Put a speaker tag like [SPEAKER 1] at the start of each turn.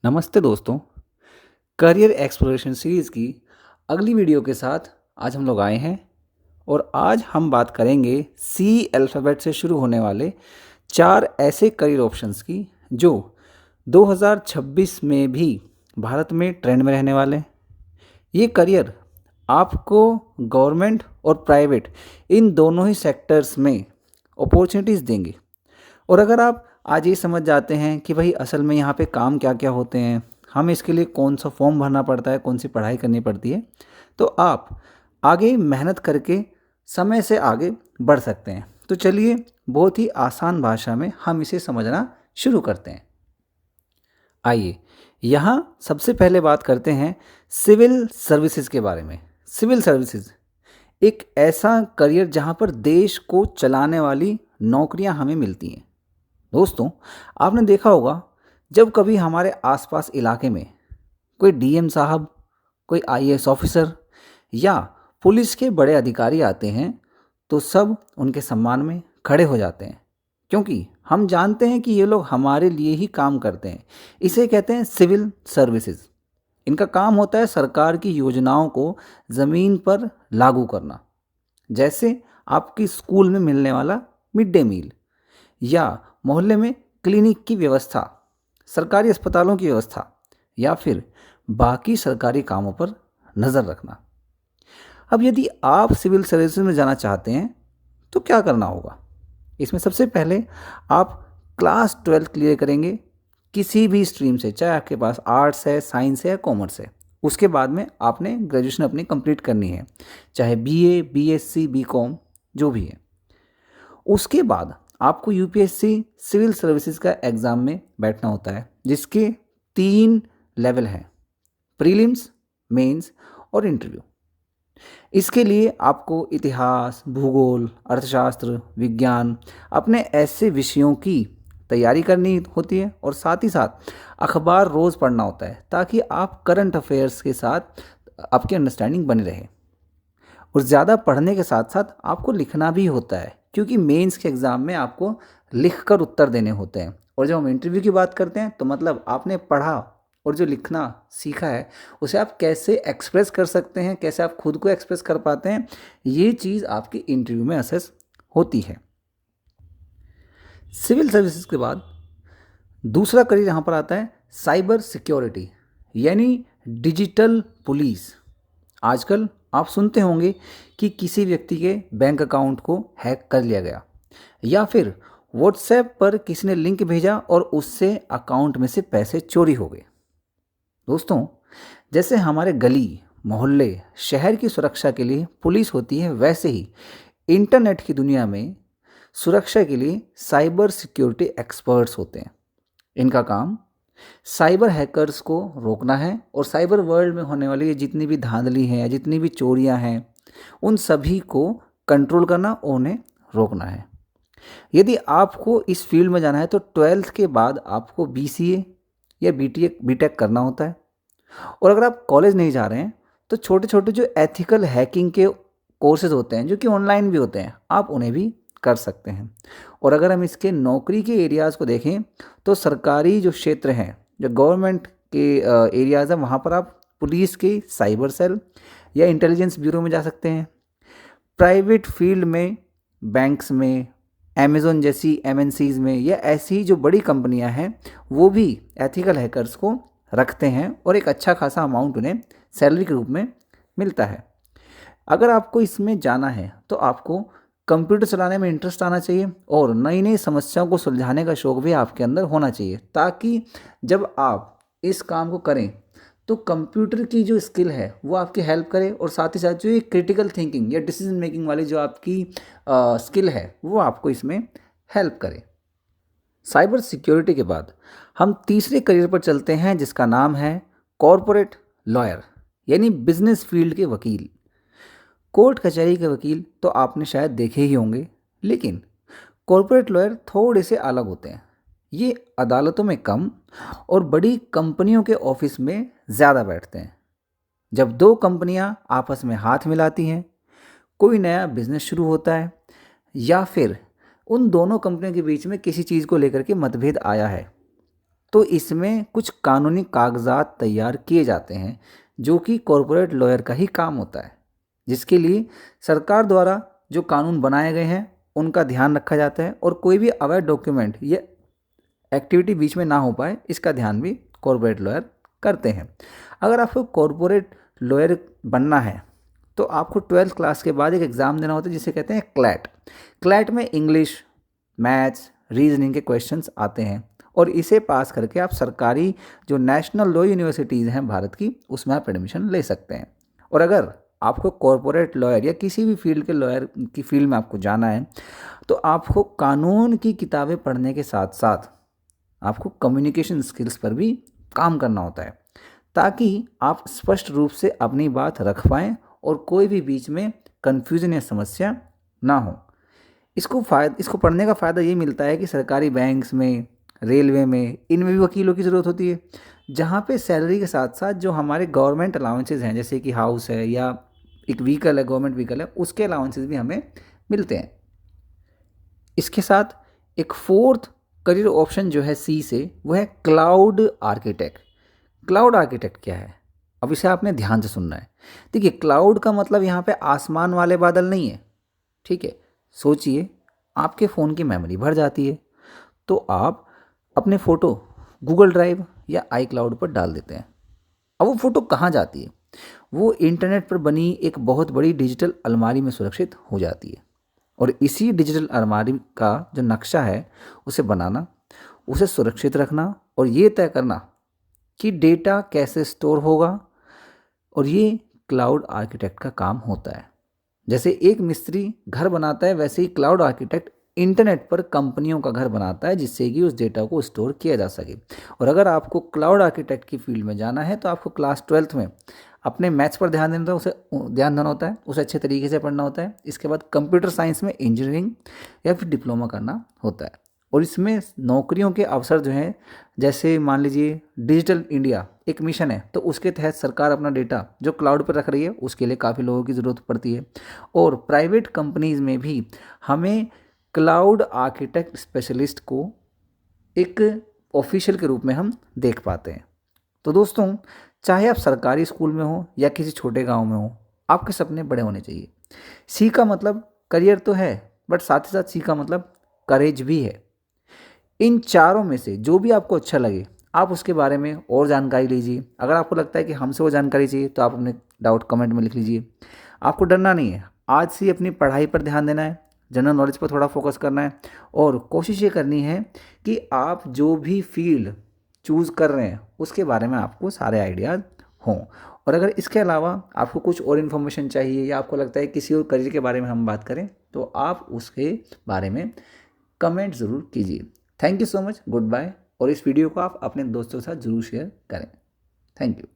[SPEAKER 1] नमस्ते दोस्तों। Career exploration series की अगली वीडियो के साथ आज हम लोग आए हैं और आज हम बात करेंगे सी अल्फ़ाबेट से शुरू होने वाले 4 ऐसे करियर ऑप्शंस की जो 2026 में भी भारत में ट्रेंड में रहने वाले हैं। ये करियर आपको गवर्नमेंट और प्राइवेट इन दोनों ही सेक्टर्स में अपॉर्चुनिटीज़ देंगे। और अगर आप आज ये समझ जाते हैं कि भाई असल में यहाँ पे काम क्या-क्या होते हैं, हमें इसके लिए कौन-सा फॉर्म भरना पड़ता है, कौन-सी पढ़ाई करनी पड़ती है, तो आप आगे मेहनत करके समय से आगे बढ़ सकते हैं। तो चलिए बहुत ही आसान भाषा में हम इसे समझना शुरू करते हैं। आइए, यहाँ सबसे पहले बात करते हैं सिविल सर्विसेज़ के बारे में। सिविल सर्विसेज़ एक ऐसा करियर जहाँ पर देश को चलाने वाली नौकरियाँ हमें मिलती हैं। दोस्तों, आपने देखा होगा जब कभी हमारे आसपास इलाके में कोई डीएम साहब, कोई आईएएस ऑफिसर या पुलिस के बड़े अधिकारी आते हैं तो सब उनके सम्मान में खड़े हो जाते हैं, क्योंकि हम जानते हैं कि ये लोग हमारे लिए ही काम करते हैं। इसे कहते हैं सिविल सर्विसेज। इनका काम होता है सरकार की योजनाओं को ज़मीन पर लागू करना, जैसे आपकी स्कूल में मिलने वाला मिड डे मील या मोहल्ले में क्लिनिक की व्यवस्था, सरकारी अस्पतालों की व्यवस्था या फिर बाकी सरकारी कामों पर नज़र रखना। अब यदि आप सिविल सर्विसेज में जाना चाहते हैं तो क्या करना होगा? इसमें सबसे पहले आप क्लास 12 क्लियर करेंगे किसी भी स्ट्रीम से, चाहे आपके पास आर्ट्स है, साइंस है या कॉमर्स है। उसके बाद में आपने ग्रेजुएशन अपनी कंप्लीट करनी है, चाहे बीए, बीएससी, बीकॉम जो भी है। उसके बाद आपको यूपीएससी सिविल सर्विसेज का एग्ज़ाम में बैठना होता है, जिसके 3 लेवल हैं: प्रीलिम्स, मेंस और इंटरव्यू। इसके लिए आपको इतिहास, भूगोल, अर्थशास्त्र, विज्ञान अपने ऐसे विषयों की तैयारी करनी होती है और साथ ही साथ अखबार रोज़ पढ़ना होता है, ताकि आप करंट अफेयर्स के साथ आपकी अंडरस्टैंडिंग बनी रहे। और ज़्यादा पढ़ने के साथ साथ आपको लिखना भी होता है, क्योंकि मेंस के एग्ज़ाम में आपको लिख कर उत्तर देने होते हैं। और जब हम इंटरव्यू की बात करते हैं तो मतलब आपने पढ़ा और जो लिखना सीखा है उसे आप कैसे एक्सप्रेस कर सकते हैं, कैसे आप खुद को एक्सप्रेस कर पाते हैं, ये चीज़ आपकी इंटरव्यू में असेस होती है। सिविल सर्विसेज के बाद दूसरा करियर यहाँ पर आता है साइबर सिक्योरिटी, यानी डिजिटल पुलिस। आजकल आप सुनते होंगे कि किसी व्यक्ति के बैंक अकाउंट को हैक कर लिया गया, या फिर व्हाट्सएप पर किसी ने लिंक भेजा और उससे अकाउंट में से पैसे चोरी हो गए। दोस्तों, जैसे हमारे गली, मोहल्ले, शहर की सुरक्षा के लिए पुलिस होती है, वैसे ही इंटरनेट की दुनिया में सुरक्षा के लिए साइबर सिक्योरिटी एक्सपर्ट्स होते हैं। इनका काम साइबर हैकर्स को रोकना है और साइबर वर्ल्ड में होने वाली ये जितनी भी धांधली हैं या जितनी भी चोरियां हैं, उन सभी को कंट्रोल करना और उन्हें रोकना है। यदि आपको इस फील्ड में जाना है तो 12th के बाद आपको बीसीए या बीटेक करना होता है। और अगर आप कॉलेज नहीं जा रहे हैं तो छोटे छोटे जो एथिकल हैकिंग के कोर्सेज होते हैं, जो कि ऑनलाइन भी होते हैं, आप उन्हें भी कर सकते हैं। और अगर हम इसके नौकरी के एरियाज़ को देखें तो सरकारी जो क्षेत्र हैं, जो गवर्नमेंट के एरियाज़ हैं, वहाँ पर आप पुलिस के साइबर सेल या इंटेलिजेंस ब्यूरो में जा सकते हैं। प्राइवेट फील्ड में बैंक्स में, अमेज़न जैसी एमएनसीज़ में या ऐसी जो बड़ी कंपनियां हैं, वो भी एथिकल हैकर्स को रखते हैं और एक अच्छा खासा अमाउंट उन्हें सैलरी के रूप में मिलता है। अगर आपको इसमें जाना है तो आपको कंप्यूटर चलाने में इंटरेस्ट आना चाहिए और नई नई समस्याओं को सुलझाने का शौक भी आपके अंदर होना चाहिए, ताकि जब आप इस काम को करें तो कंप्यूटर की जो स्किल है वो आपकी हेल्प करे और साथ ही साथ जो ये क्रिटिकल थिंकिंग या डिसीजन मेकिंग वाली जो आपकी स्किल है वो आपको इसमें हेल्प करे। साइबर सिक्योरिटी के बाद हम तीसरे करियर पर चलते हैं, जिसका नाम है कॉरपोरेट लॉयर, यानी बिजनेस फील्ड के वकील। कोर्ट कचहरी के वकील तो आपने शायद देखे ही होंगे, लेकिन कॉरपोरेट लॉयर थोड़े से अलग होते हैं। ये अदालतों में कम और बड़ी कंपनियों के ऑफिस में ज़्यादा बैठते हैं। जब दो कंपनियां आपस में हाथ मिलाती हैं, कोई नया बिजनेस शुरू होता है या फिर उन दोनों कंपनियों के बीच में किसी चीज़ को लेकर के मतभेद आया है, तो इसमें कुछ कानूनी कागजात तैयार किए जाते हैं जो कि कॉरपोरेट लॉयर का ही काम होता है, जिसके लिए सरकार द्वारा जो कानून बनाए गए हैं उनका ध्यान रखा जाता है और कोई भी अवैध डॉक्यूमेंट या एक्टिविटी बीच में ना हो पाए इसका ध्यान भी कॉरपोरेट लॉयर करते हैं। अगर आपको कॉरपोरेट लॉयर बनना है तो आपको 12th क्लास के बाद एक एग्ज़ाम देना होता है जिसे कहते हैं क्लैट। क्लैट में इंग्लिश, मैथ्स, रीजनिंग के क्वेश्चंस आते हैं और इसे पास करके आप सरकारी जो नेशनल लॉ यूनिवर्सिटीज़ हैं भारत की उसमें आप एडमिशन ले सकते हैं। और अगर आपको कॉरपोरेट लॉयर या किसी भी फील्ड के लॉयर की फील्ड में आपको जाना है तो आपको कानून की किताबें पढ़ने के साथ साथ आपको कम्युनिकेशन स्किल्स पर भी काम करना होता है ताकि आप स्पष्ट रूप से अपनी बात रख पाएँ और कोई भी बीच में कन्फ्यूजन या समस्या ना हो। इसको पढ़ने का फ़ायदा ये मिलता है कि सरकारी बैंक्स में, रेलवे में, इनमें भी वकीलों की ज़रूरत होती है, जहाँ पे सैलरी के साथ साथ जो हमारे गवर्नमेंट अलाउंसेस हैं जैसे कि हाउस है या एक व्हीकल है, गवर्नमेंट व्हीकल है, उसके अलाउंसेस भी हमें मिलते हैं। इसके साथ एक फोर्थ करियर ऑप्शन जो है सी से, वो है क्लाउड आर्किटेक्ट। क्लाउड आर्किटेक्ट क्या है? अब इसे आपने ध्यान से सुनना है। देखिए, क्लाउड का मतलब यहाँ पे आसमान वाले बादल नहीं है, ठीक है। सोचिए, आपके फ़ोन की मेमोरी भर जाती है तो आप अपने फ़ोटो गूगल ड्राइव या आई क्लाउड पर डाल देते हैं। अब वो फ़ोटो कहाँ जाती है? वो इंटरनेट पर बनी एक बहुत बड़ी डिजिटल अलमारी में सुरक्षित हो जाती है और इसी डिजिटल अलमारी का जो नक्शा है उसे बनाना, उसे सुरक्षित रखना और ये तय करना कि डेटा कैसे स्टोर होगा, और ये क्लाउड आर्किटेक्ट का काम होता है। जैसे एक मिस्त्री घर बनाता है वैसे ही क्लाउड आर्किटेक्ट इंटरनेट पर कंपनियों का घर बनाता है जिससे कि उस डेटा को स्टोर किया जा सके। और अगर आपको क्लाउड आर्किटेक्ट की फील्ड में जाना है तो आपको क्लास 12th में अपने मैथ्स पर ध्यान देना होता है, उसे ध्यान देना होता है, उसे अच्छे तरीके से पढ़ना होता है। इसके बाद कंप्यूटर साइंस में इंजीनियरिंग या फिर डिप्लोमा करना होता है और इसमें नौकरियों के अवसर जो हैं, जैसे मान लीजिए डिजिटल इंडिया एक मिशन है तो उसके तहत सरकार अपना डेटा जो क्लाउड पर रख रही है उसके लिए काफ़ी लोगों की ज़रूरत पड़ती है। और प्राइवेट कंपनीज़ में भी हमें क्लाउड आर्किटेक्ट स्पेशलिस्ट को एक ऑफिशियल के रूप में हम देख पाते हैं। तो दोस्तों, चाहे आप सरकारी स्कूल में हो या किसी छोटे गांव में हो, आपके सपने बड़े होने चाहिए। सी का मतलब करियर तो है, बट साथ ही साथ सी का मतलब करेज भी है। इन चारों में से जो भी आपको अच्छा लगे आप उसके बारे में और जानकारी लीजिए। अगर आपको लगता है कि हमसे वो जानकारी चाहिए तो आप अपने डाउट कमेंट में लिख लीजिए। आपको डरना नहीं है, आज से अपनी पढ़ाई पर ध्यान देना है, जनरल नॉलेज पर थोड़ा फोकस करना है और कोशिश ये करनी है कि आप जो भी फील्ड चूज़ कर रहे हैं उसके बारे में आपको सारे आइडियाज़ हों। और अगर इसके अलावा आपको कुछ और इन्फॉर्मेशन चाहिए या आपको लगता है किसी और करियर के बारे में हम बात करें तो आप उसके बारे में कमेंट ज़रूर कीजिए। Thank you so much, goodbye. और इस वीडियो को आप अपने दोस्तों के साथ ज़रूर शेयर करें। Thank you.